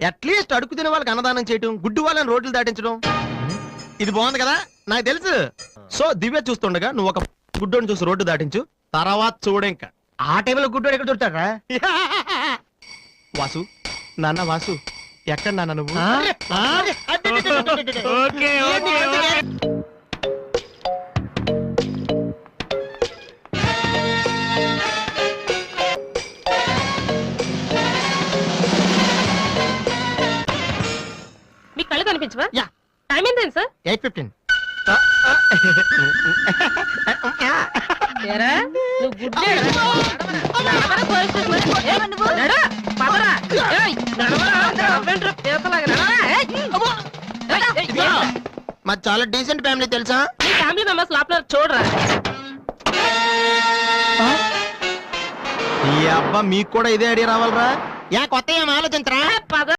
At least అడుగు తినే వాళ్ళకి అన్నదానం చేయటం, గుడ్డు వాళ్ళని రోడ్లు దాటించడం. ఇది బాగుంది కదా, నాకు తెలుసు. సో దివ్య చూస్తుండగా నువ్వు ఒక గుడ్డోని చూసి రోడ్డు దాటించు, తర్వాత చూడు ఇంకా. ఆ టైంలో గుడ్డోడు ఎక్కడ దొరుకుతాడా? వాసు, నాన్న వాసు, ఎక్కడ నాన్న నువ్వు? ఓకే ఓకే మీ కళ్ళు కనిపించవా? యా. టైం ఏంటండి సార్? 8:15. ఏరా, నువ్వు గుడ్డేరా? నడవరా పోలీస్ స్టేషన్? ఏ, నడు, పదరా. ఏయ్, నడవరా, అవ్వేంట్రా, పీతలాగా నడవరా. ఏయ్, ఏయ్, ఏయ్, మాది చాలా డీసెంట్ ఫ్యామిలీ తెలుసా? మీ ఫ్యామిలీ మెంబర్స్ లోపల చూడరా. ఈ అబ్బా మీకు కూడా ఇదే ఐడియా రావాలరా? యా కొత్త ఏం ఆలోచించరా? పద